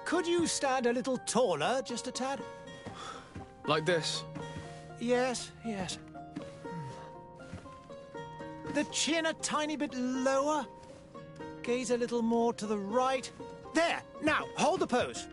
Could you stand a little taller, just a tad? Like this? Yes, yes. The chin a tiny bit lower. Gaze a little more to the right. There! Now, hold the pose.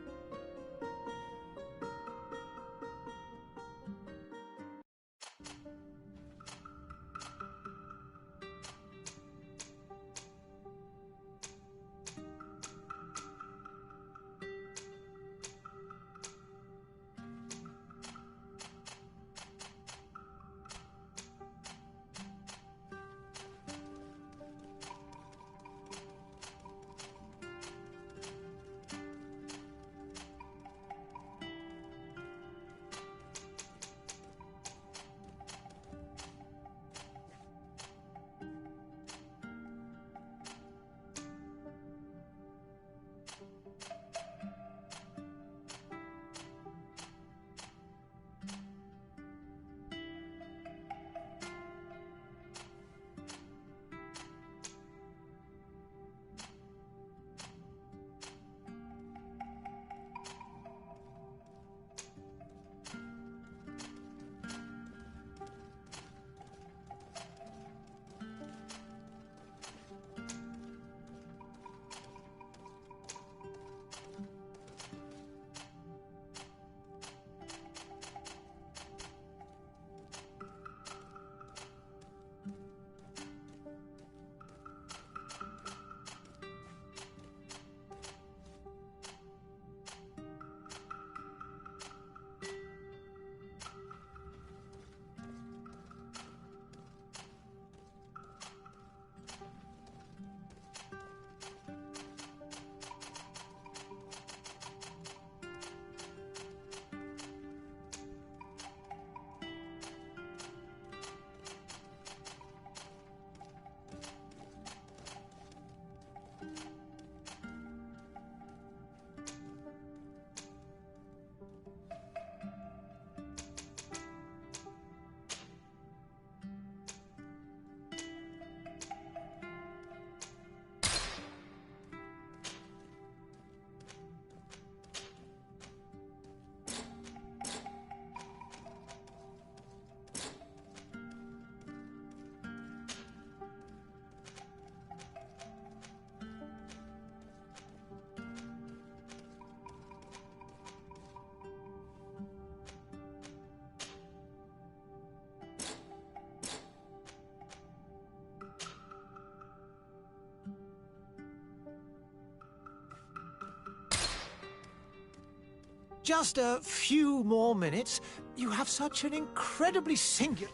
Just a few more minutes. You have such an incredibly singular...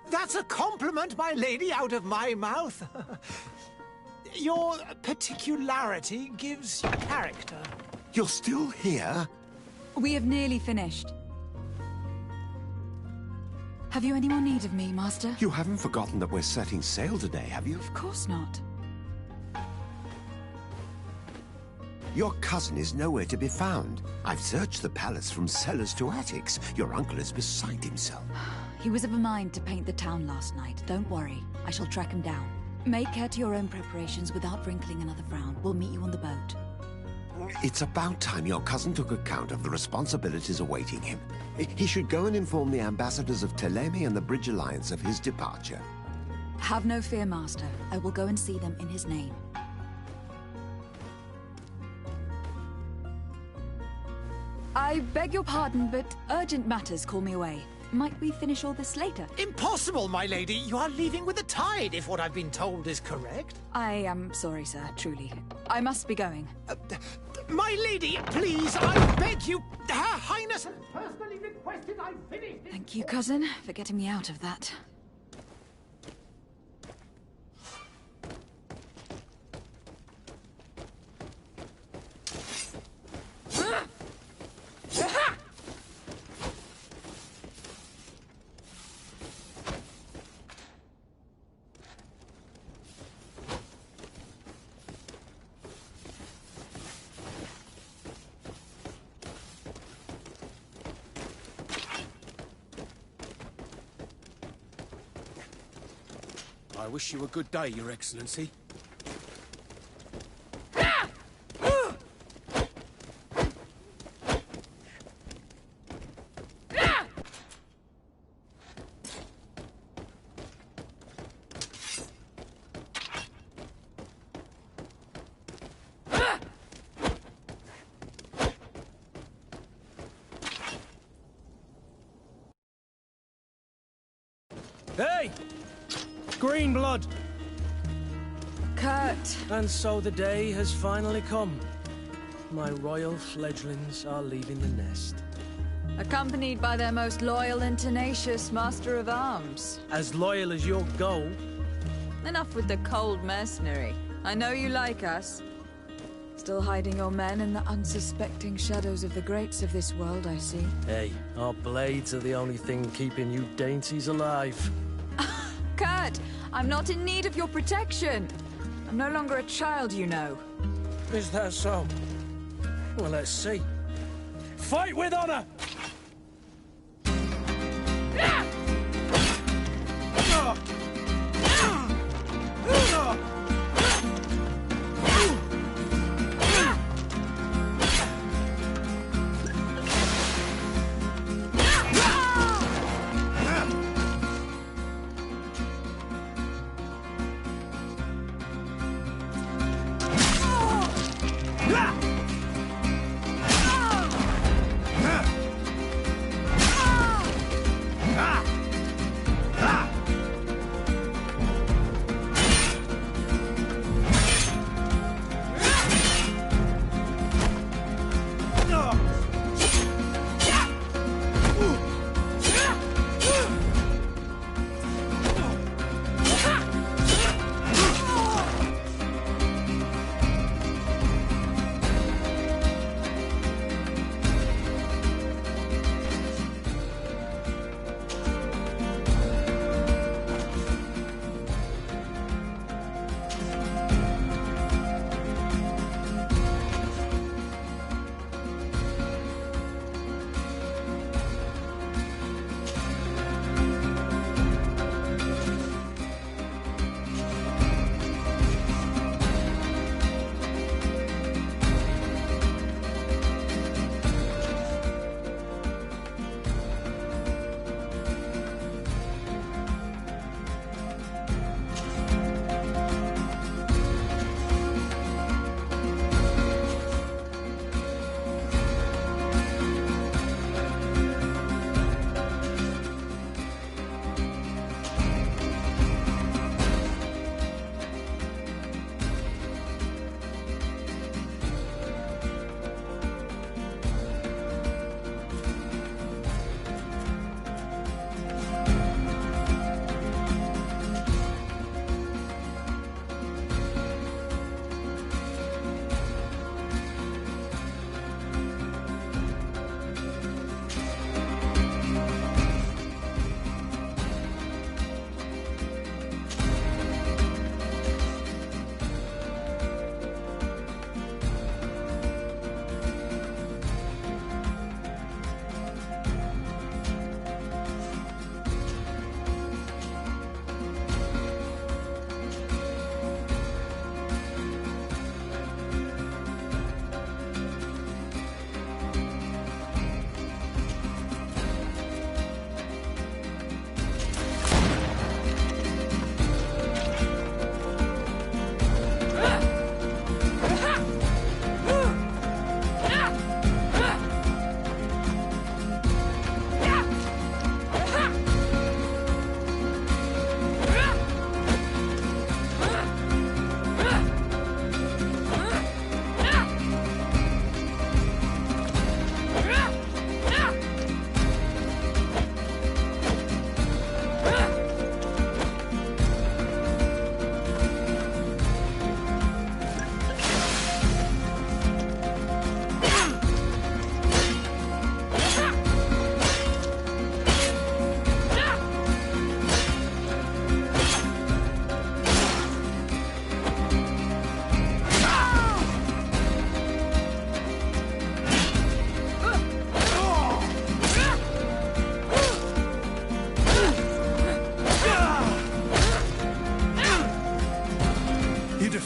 that's a compliment, my lady, out of my mouth. Your particularity gives you character. You're still here? We have nearly finished. Have you any more need of me, Master? You haven't forgotten that we're setting sail today, have you? Of course not. Your cousin is nowhere to be found. I've searched the palace from cellars to attics. Your uncle is beside himself. He was of a mind to paint the town last night. Don't worry. I shall track him down. Make care to your own preparations without wrinkling another frown. We'll meet you on the boat. It's about time your cousin took account of the responsibilities awaiting him. He should go and inform the ambassadors of Telemi and the Bridge Alliance of his departure. Have no fear, Master. I will go and see them in his name. I beg your pardon, but urgent matters call me away. Might we finish all this later? Impossible, my lady. You are leaving with the tide, if what I've been told is correct. I am sorry, sir, truly. I must be going. My lady, please, I beg you. Her Highness has personally requested I finish this. Thank you, cousin, for getting me out of that. I wish you a good day, Your Excellency. Hey! Green blood! Kurt! And so the day has finally come. My royal fledglings are leaving the nest. Accompanied by their most loyal and tenacious Master of Arms. As loyal as you'll go. Enough with the cold mercenary. I know you like us. Still hiding your men in the unsuspecting shadows of the greats of this world, I see. Hey, our blades are the only thing keeping you dainties alive. Kurt, I'm not in need of your protection. I'm no longer a child, you know. Is that so? Well, let's see. Fight with honor!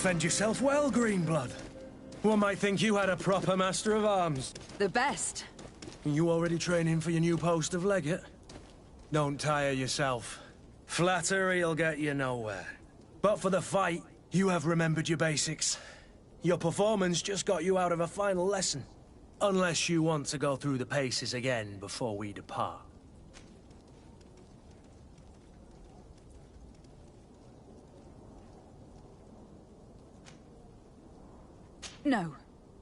defend yourself well, Greenblood. One might think you had a proper Master of Arms. The best. You already training for your new post of legate? Don't tire yourself. Flattery'll get you nowhere. But for the fight, you have remembered your basics. Your performance just got you out of a final lesson. Unless you want to go through the paces again before we depart. No.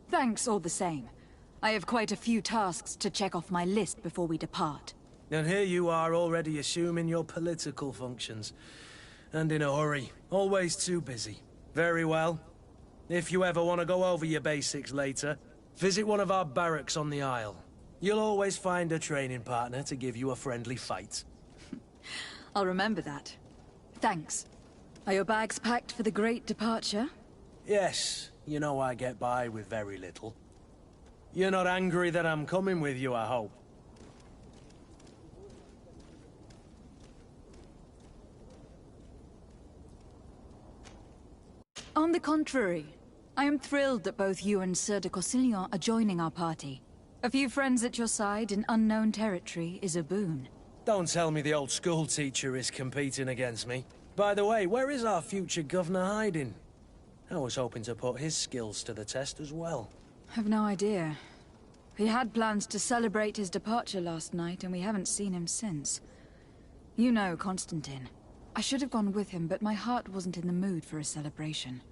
Thanks all the same. I have quite a few tasks to check off my list before we depart. And here you are already assuming your political functions. And in a hurry. Always too busy. Very well. If you ever want to go over your basics later, visit one of our barracks on the Isle. You'll always find a training partner to give you a friendly fight. I'll remember that. Thanks. Are your bags packed for the great departure? Yes, you know I get by with very little. You're not angry that I'm coming with you, I hope. On the contrary, I am thrilled that both you and Sir de Corsillon are joining our party. A few friends at your side in unknown territory is a boon. Don't tell me the old school teacher is competing against me. By the way, where is our future governor hiding? I was hoping to put his skills to the test as well. I've no idea. He had plans to celebrate his departure last night, and we haven't seen him since. You know Constantine. I should have gone with him, but my heart wasn't in the mood for a celebration.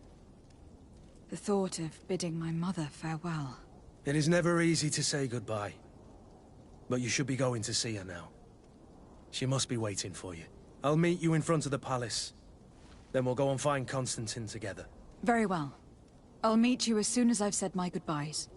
The thought of bidding my mother farewell. It is never easy to say goodbye. But you should be going to see her now. She must be waiting for you. I'll meet you in front of the palace. Then we'll go and find Constantine together. Very well. I'll meet you as soon as I've said my goodbyes.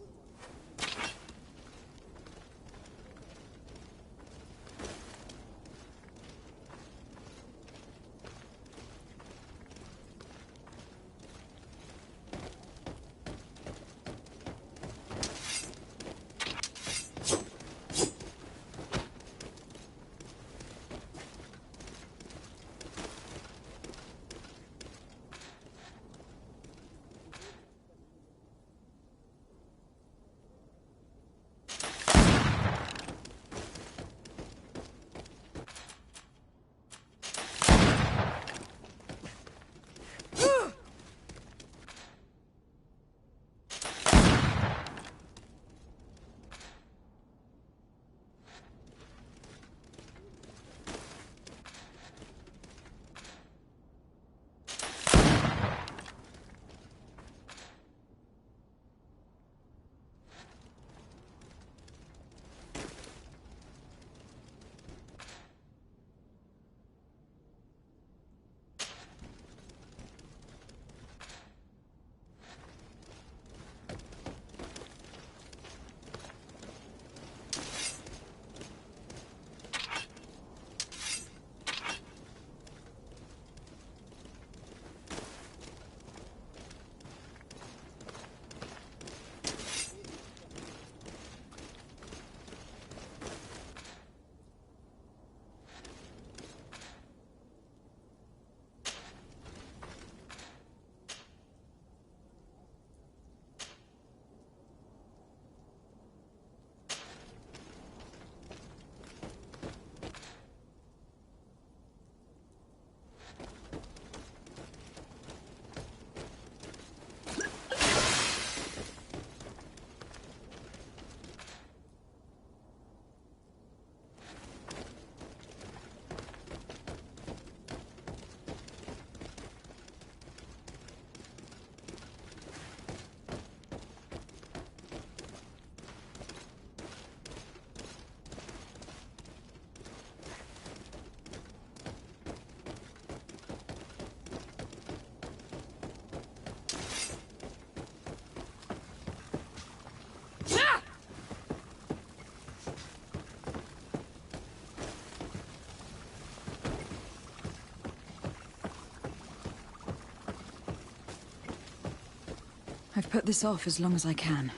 I've put this off as long as I can.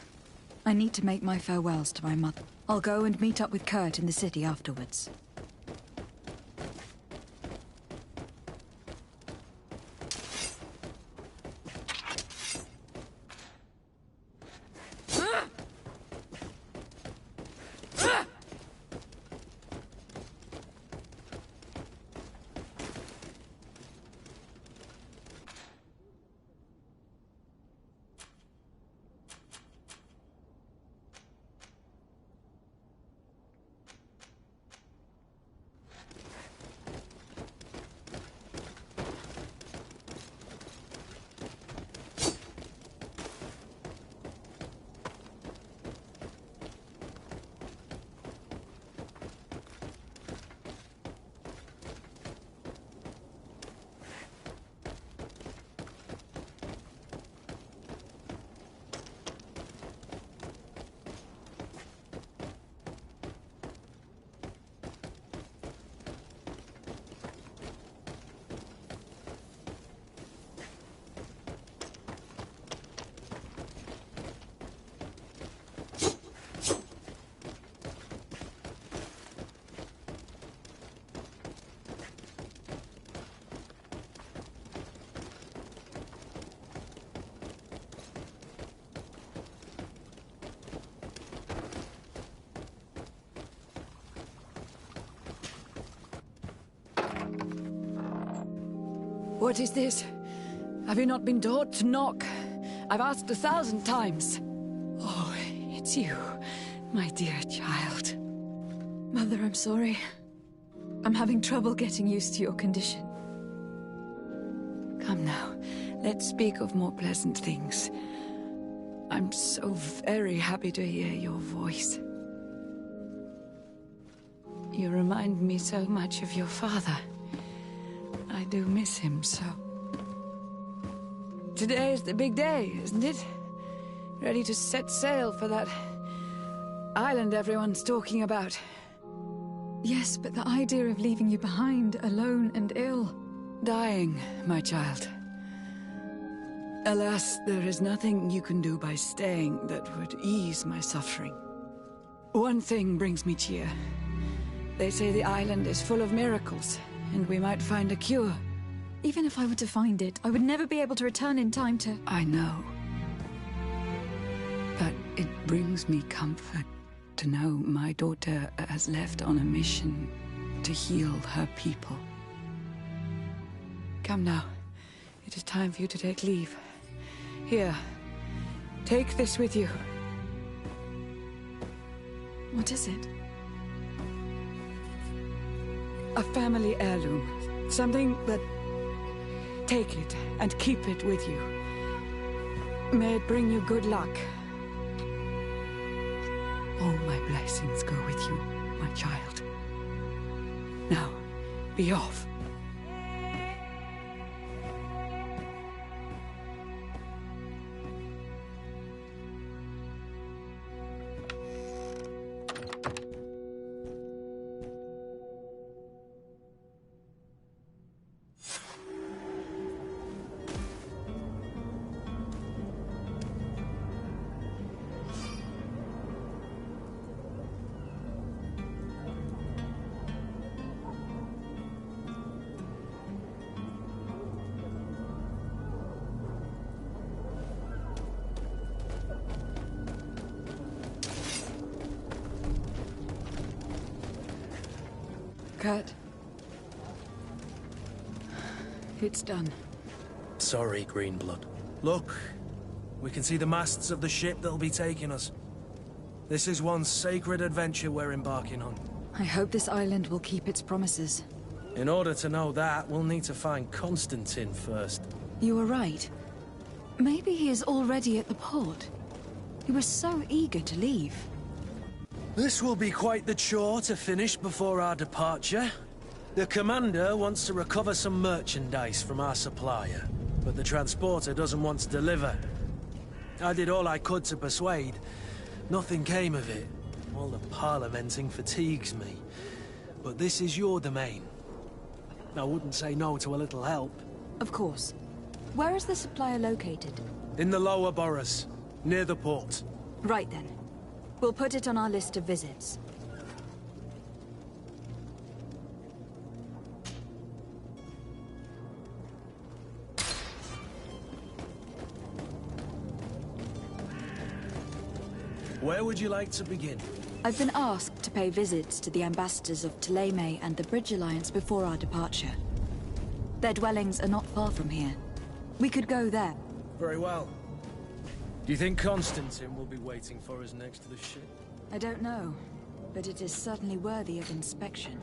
I need to make my farewells to my mother. I'll go and meet up with Kurt in the city afterwards. What is this? Have you not been taught to knock? I've asked 1,000 times. Oh, it's you, my dear child. Mother, I'm sorry. I'm having trouble getting used to your condition. Come now, let's speak of more pleasant things. I'm so very happy to hear your voice. You remind me so much of your father. I do miss him so. Today is the big day, isn't it? Ready to set sail for that island everyone's talking about. Yes, but the idea of leaving you behind, alone and ill... Dying, my child. Alas, there is nothing you can do by staying that would ease my suffering. One thing brings me cheer. They say the island is full of miracles, and we might find a cure. Even if I were to find it, I would never be able to return in time to... I know. But it brings me comfort to know my daughter has left on a mission to heal her people. Come now. It is time for you to take leave. Here, take this with you. What is it? A family heirloom. Something that... Take it and keep it with you. May it bring you good luck. All my blessings go with you, my child. Now, be off. Kurt. It's done. Sorry, Greenblood. Look, we can see the masts of the ship that'll be taking us. This is one sacred adventure we're embarking on. I hope this island will keep its promises. In order to know that, we'll need to find Constantine first. You were right. Maybe he is already at the port. He was so eager to leave. This will be quite the chore to finish before our departure. The commander wants to recover some merchandise from our supplier, but the transporter doesn't want to deliver. I did all I could to persuade. Nothing came of it. All the parliamenting fatigues me. But this is your domain. I wouldn't say no to a little help. Of course. Where is the supplier located? In the lower boroughs, near the port. Right then. We'll put it on our list of visits. Where would you like to begin? I've been asked to pay visits to the ambassadors of Thélème and the Bridge Alliance before our departure. Their dwellings are not far from here. We could go there. Very well. Do you think Constantine will be waiting for us next to the ship? I don't know, but it is certainly worthy of inspection.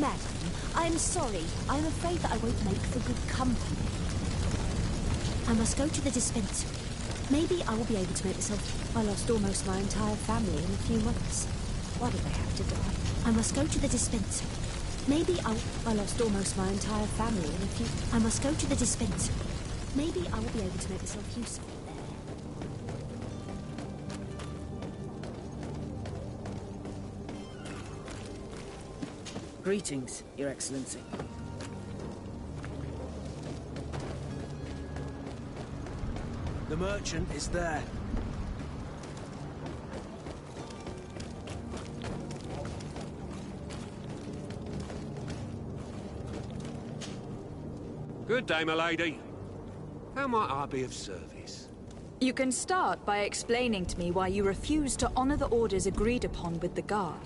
Madam, I'm sorry. I'm afraid that I won't make for good company. I must go to the dispensary. Maybe I will be able to make myself... I lost almost my entire family in a few months. Why did they have to die? I must go to the dispensary. Maybe I lost almost my entire family in a few... I must go to the dispensary. Maybe I will be able to make myself useful there. Greetings, Your Excellency. The merchant is there. Good day, my lady. How might I be of service? You can start by explaining to me why you refuse to honor the orders agreed upon with the guard.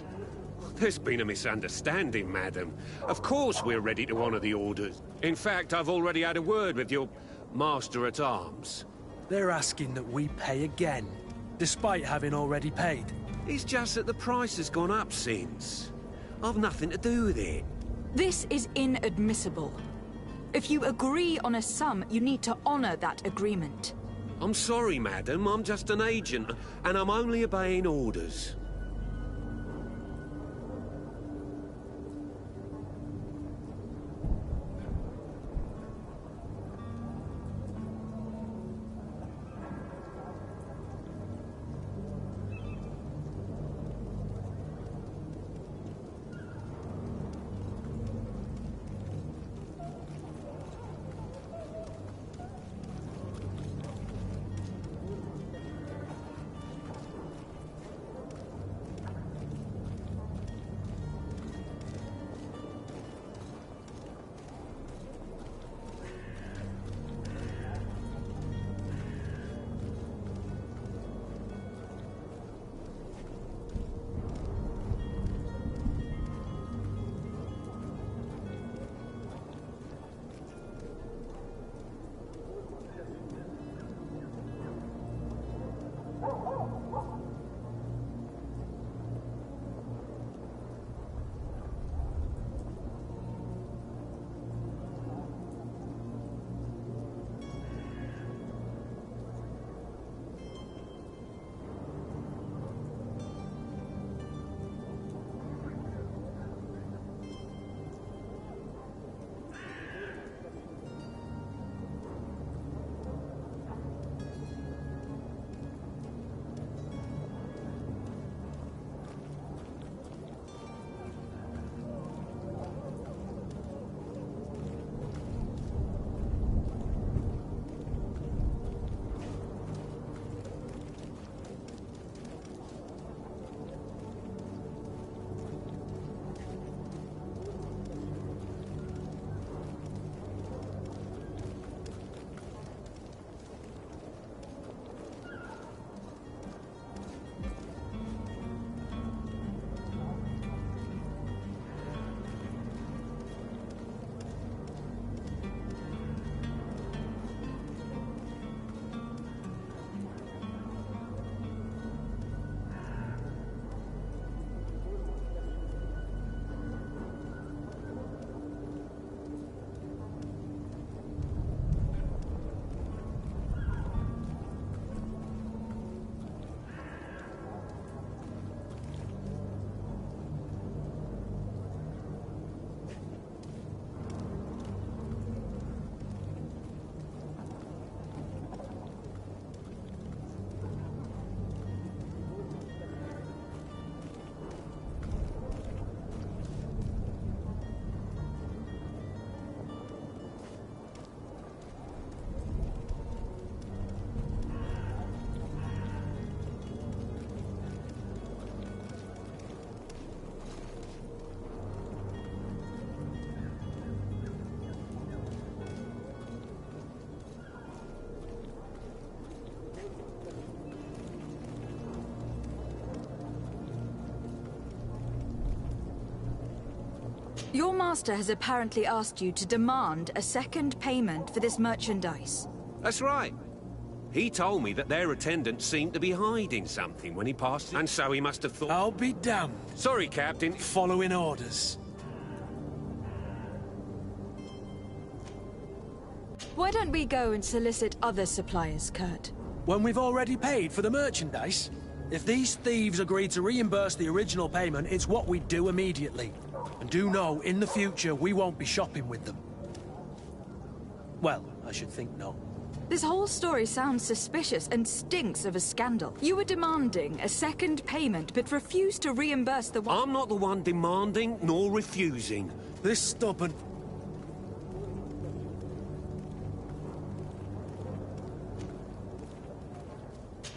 There's been a misunderstanding, madam. Of course we're ready to honor the orders. In fact, I've already had a word with your master-at-arms. They're asking that we pay again, despite having already paid. It's just that the price has gone up since. I've nothing to do with it. This is inadmissible. If you agree on a sum, you need to honor that agreement. I'm sorry, madam. I'm just an agent, and I'm only obeying orders. Your master has apparently asked you to demand a second payment for this merchandise. That's right. He told me that their attendant seemed to be hiding something when he passed it, and so he must have thought... I'll be damned. Sorry, Captain. Following orders. Why don't we go and solicit other suppliers, Kurt? When we've already paid for the merchandise? If these thieves agreed to reimburse the original payment, it's what we'd do immediately. And do know, in the future, we won't be shopping with them. Well, I should think no. This whole story sounds suspicious and stinks of a scandal. You were demanding a second payment, but refused to reimburse the one— I'm not the one demanding nor refusing. This stubborn...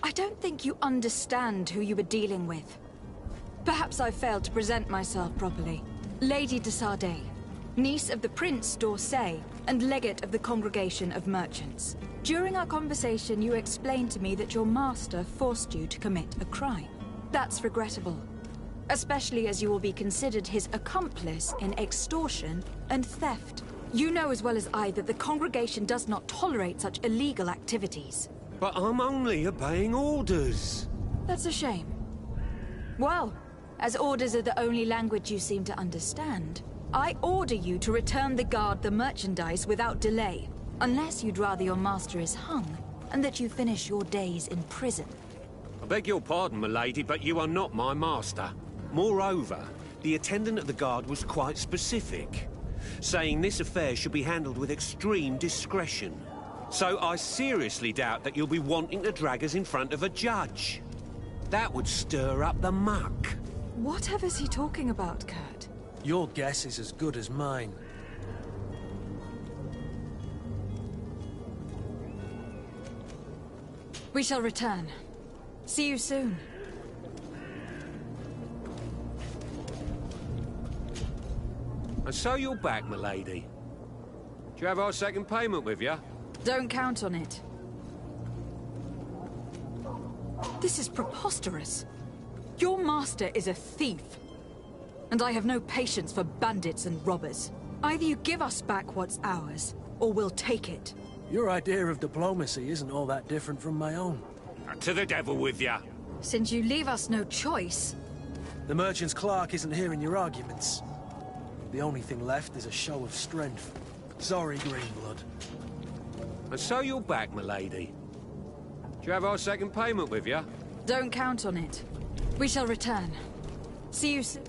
I don't think you understand who you were dealing with. Perhaps I failed to present myself properly. Lady de Sardet, niece of the Prince d'Orsay, and legate of the Congregation of Merchants. During our conversation, you explained to me that your master forced you to commit a crime. That's regrettable, especially as you will be considered his accomplice in extortion and theft. You know as well as I that the Congregation does not tolerate such illegal activities. But I'm only obeying orders. That's a shame. Well, as orders are the only language you seem to understand, I order you to return the guard the merchandise without delay, unless you'd rather your master is hung, and that you finish your days in prison. I beg your pardon, milady, but you are not my master. Moreover, the attendant of the guard was quite specific, saying this affair should be handled with extreme discretion. So I seriously doubt that you'll be wanting to drag us in front of a judge. That would stir up the muck. Whatever's he talking about, Kurt? Your guess is as good as mine. We shall return. See you soon. And so you're back, milady. Do you have our second payment with you? Don't count on it. This is preposterous. Your master is a thief. And I have no patience for bandits and robbers. Either you give us back what's ours, or we'll take it. Your idea of diplomacy isn't all that different from my own. To the devil with you. Since you leave us no choice... The merchant's clerk isn't hearing your arguments. The only thing left is a show of strength. Sorry, Greenblood. And so you're back, milady. Do you have our second payment with you? Don't count on it. We shall return. See you soon.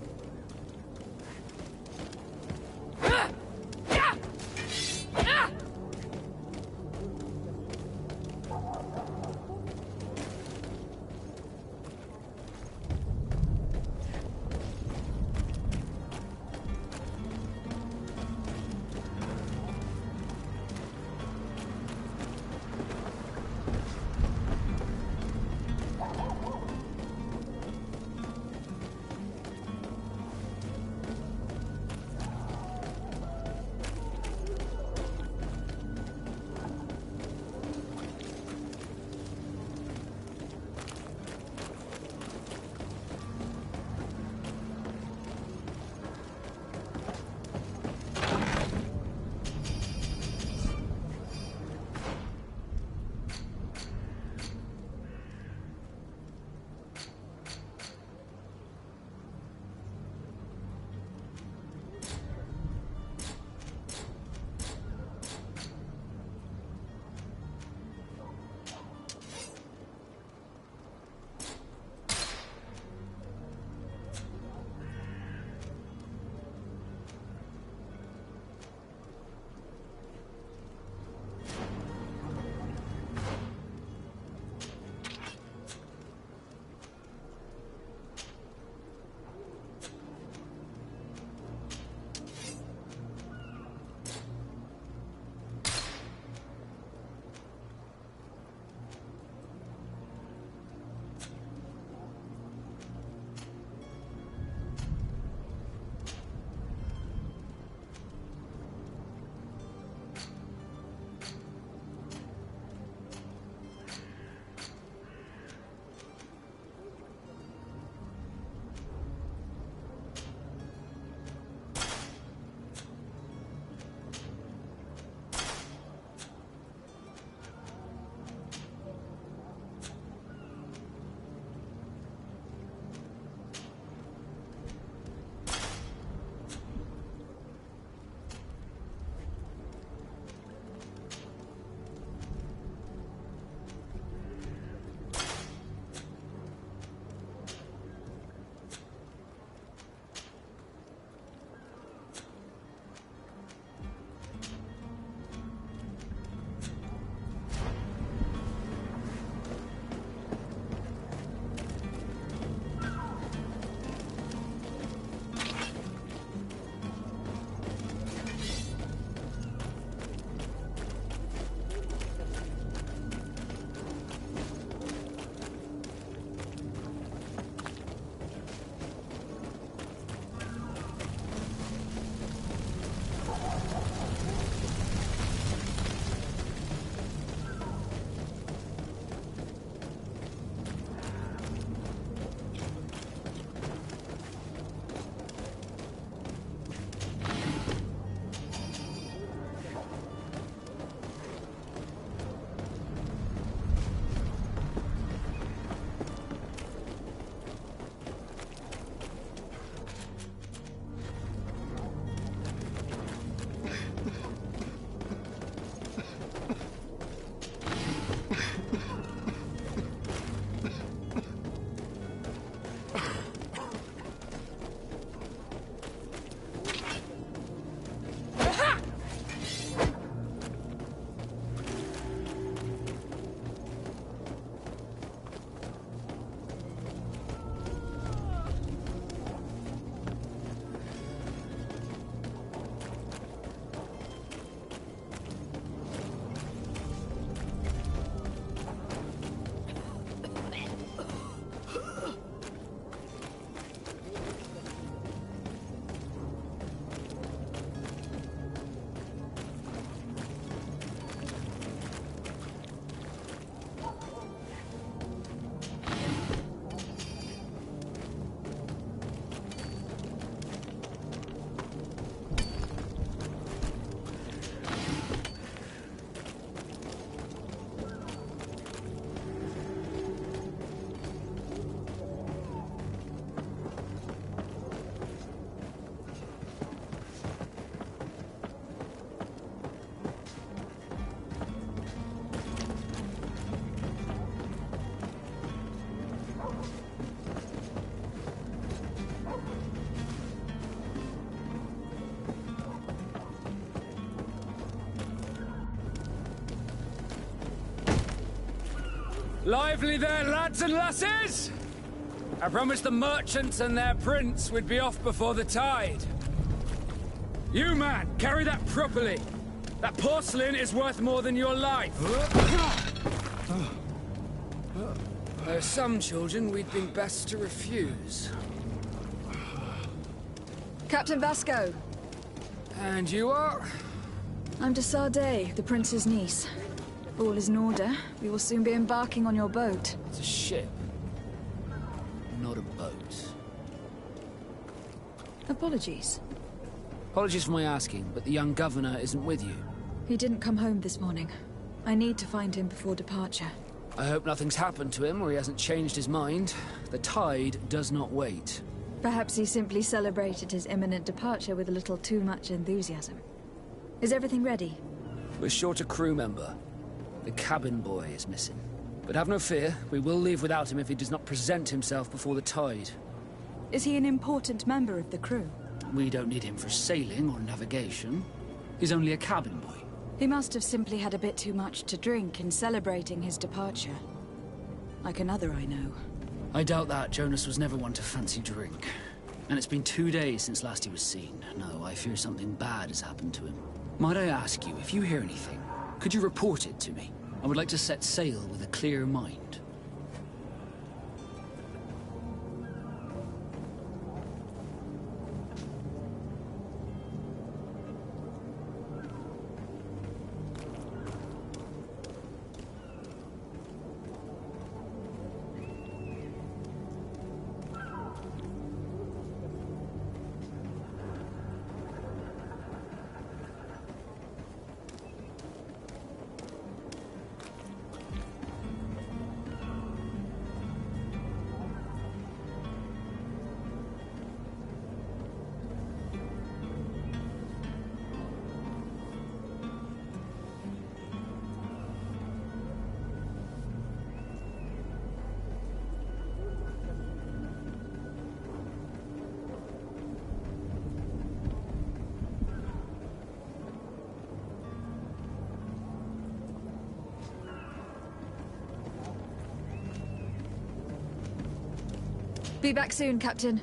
Lively there, lads and lasses! I promised the merchants and their prince we'd be off before the tide. You, man, carry that properly. That porcelain is worth more than your life. There are some children we'd think best to refuse. Captain Vasco. And you are? I'm de Sardet, the prince's niece. If all is in order, we will soon be embarking on your boat. It's a ship. Not a boat. Apologies. Apologies for my asking, but the young governor isn't with you. He didn't come home this morning. I need to find him before departure. I hope nothing's happened to him or he hasn't changed his mind. The tide does not wait. Perhaps he simply celebrated his imminent departure with a little too much enthusiasm. Is everything ready? We're short a crew member. The cabin boy is missing. But have no fear, we will leave without him if he does not present himself before the tide. Is he an important member of the crew? We don't need him for sailing or navigation. He's only a cabin boy. He must have simply had a bit too much to drink in celebrating his departure. Like another I know. I doubt that. Jonas was never one to fancy drink. And it's been 2 days since last he was seen. No, I fear something bad has happened to him. Might I ask you, if you hear anything, could you report it to me? I would like to set sail with a clear mind. Be back soon, Captain.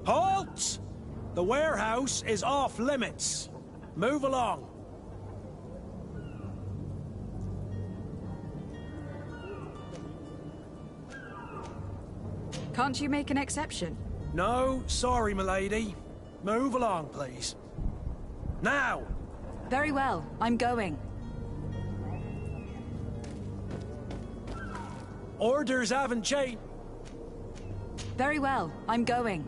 Halt! The warehouse is off limits. Move along. Can't you make an exception? No, sorry, milady. Move along, please. Now! Very well, I'm going. Orders haven't changed. Very well, I'm going.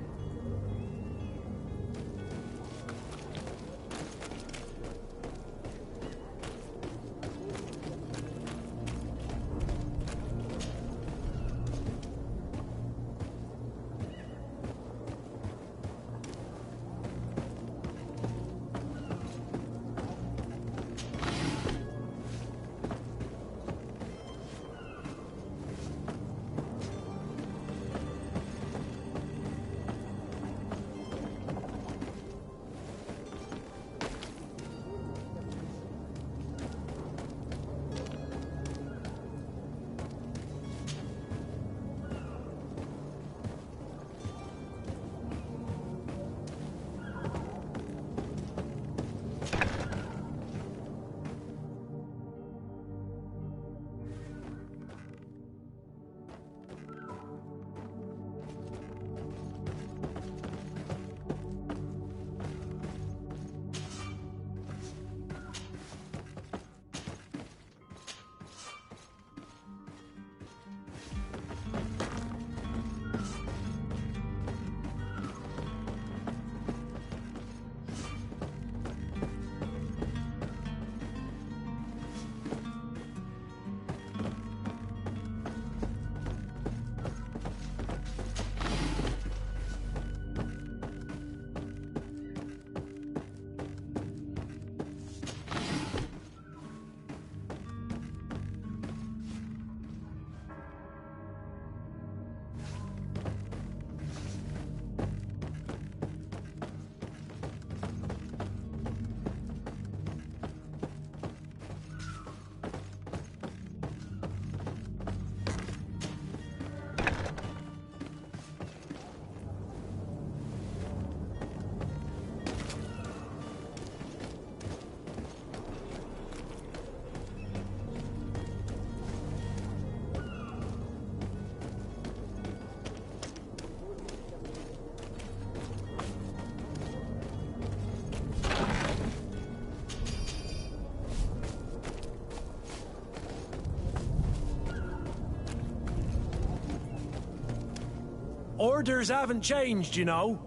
Orders haven't changed, you know.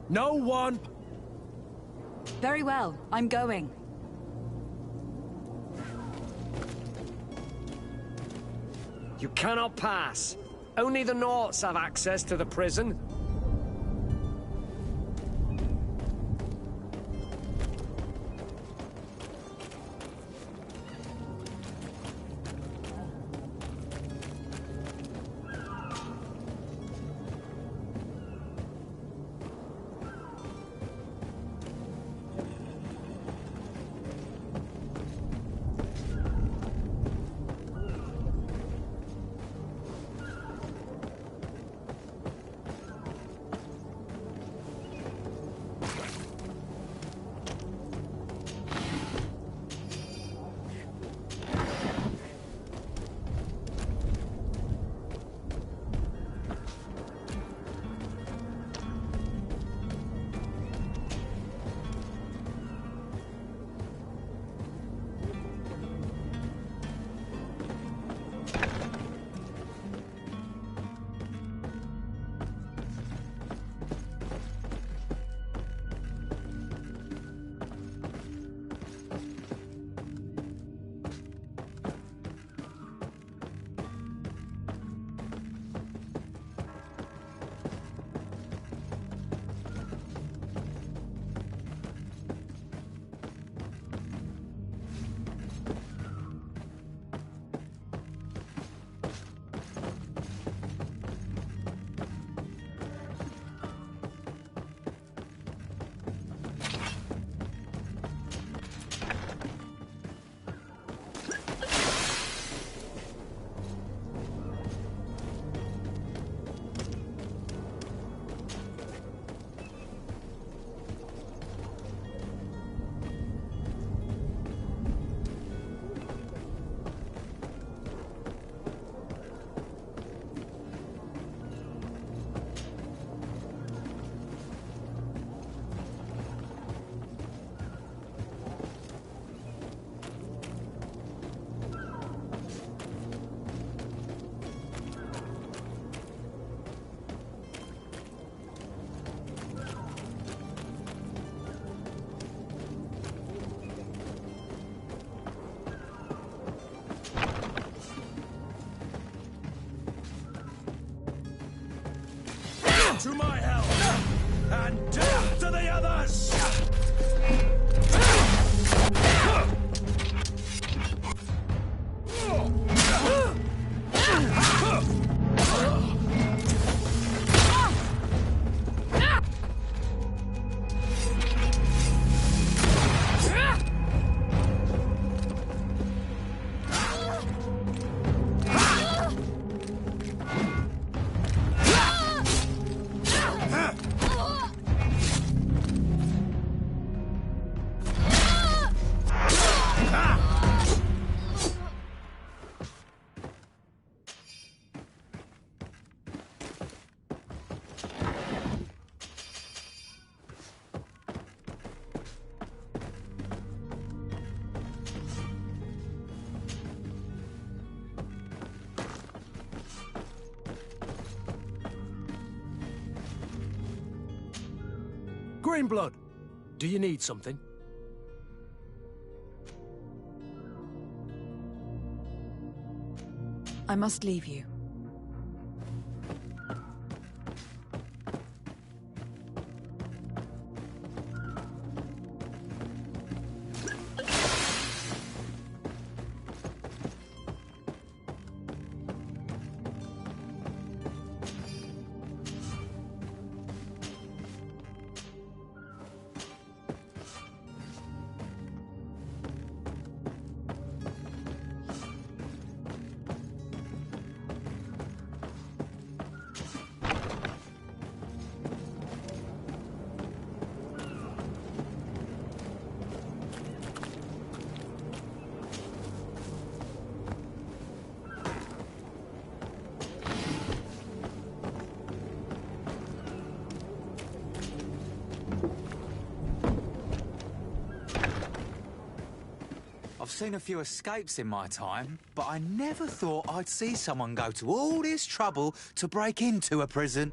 No one... Very well, I'm going. You cannot pass. Only the Norts have access to the prison. To my help! And death to the others! Greenblood, do you need something? I must leave you. I've seen a few escapes in my time, but I never thought I'd see someone go to all this trouble to break into a prison.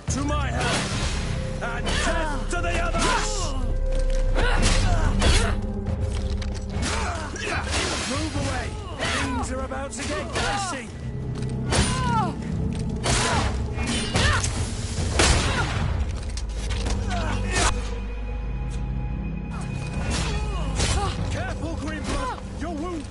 To my help! And death to the others! Move away! Things are about to get dicey! Careful, Greenblood! Your wound!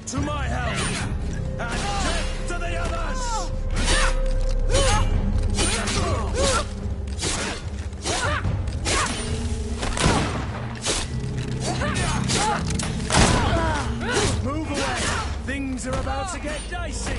To my help! And death to the others! Move away! Things are about to get dicey!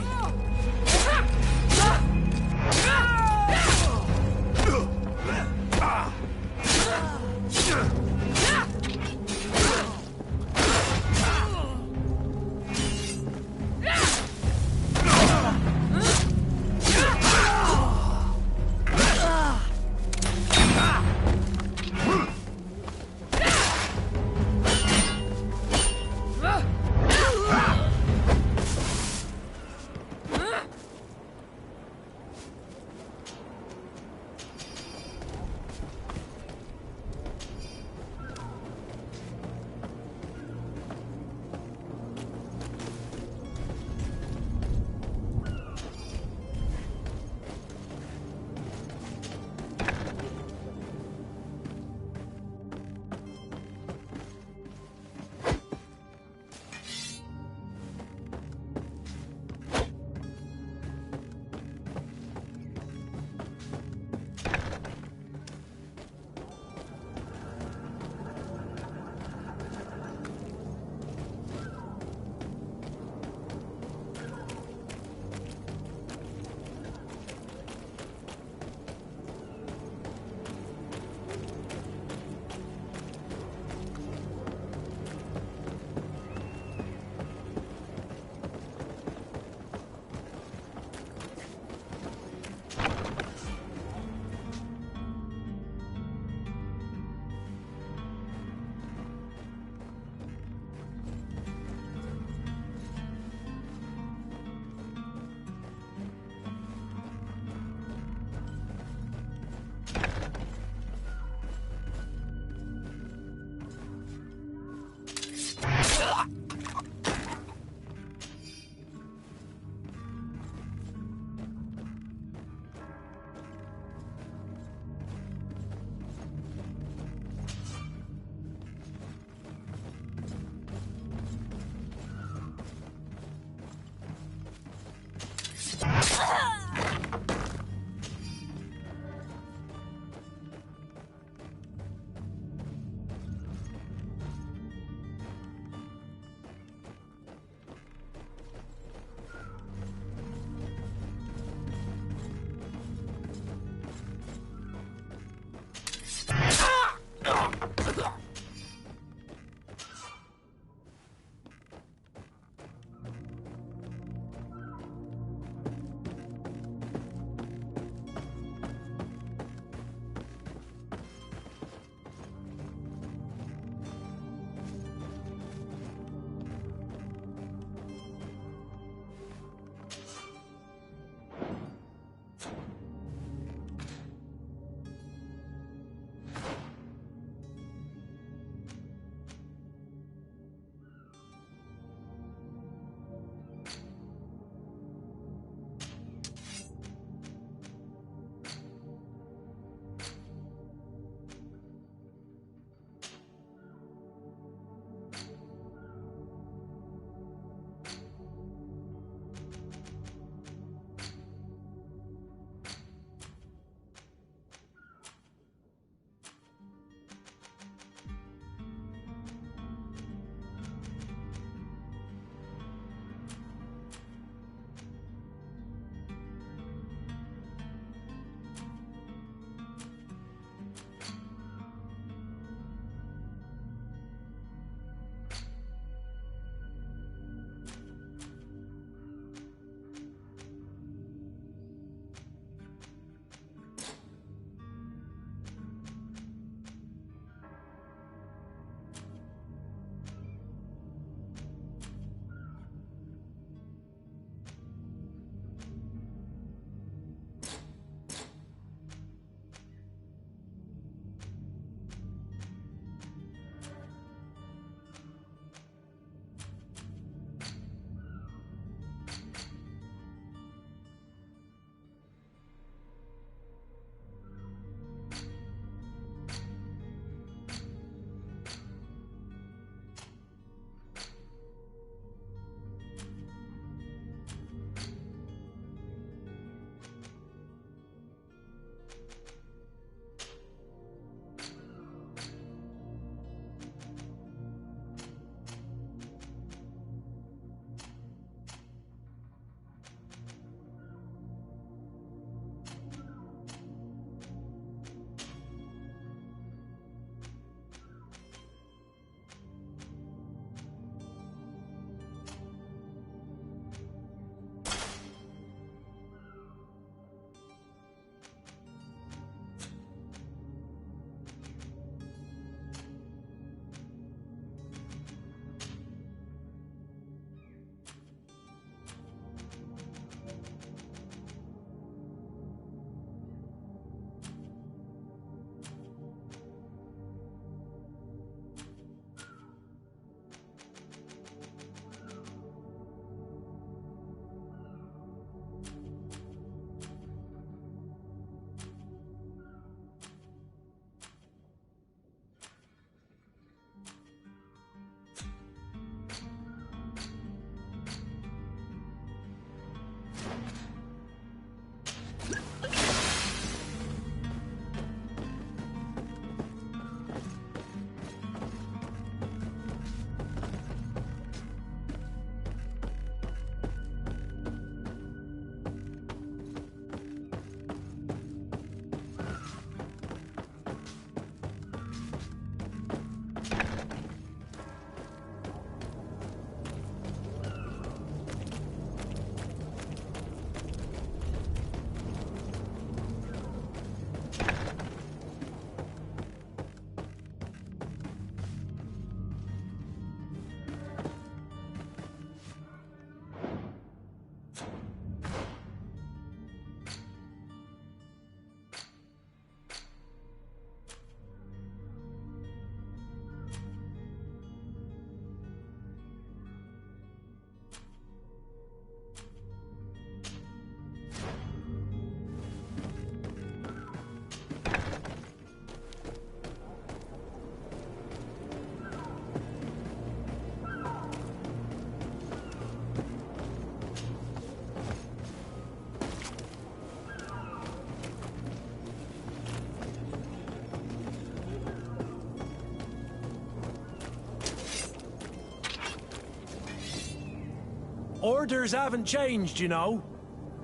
Orders haven't changed, you know.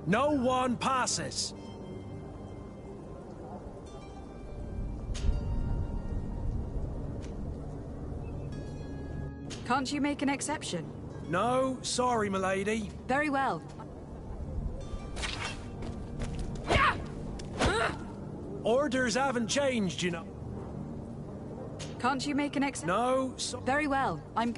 No one passes. Can't you make an exception? No, sorry, milady. Very well. Orders haven't changed, you know. Can't you make an exception? No, Very well. I'm...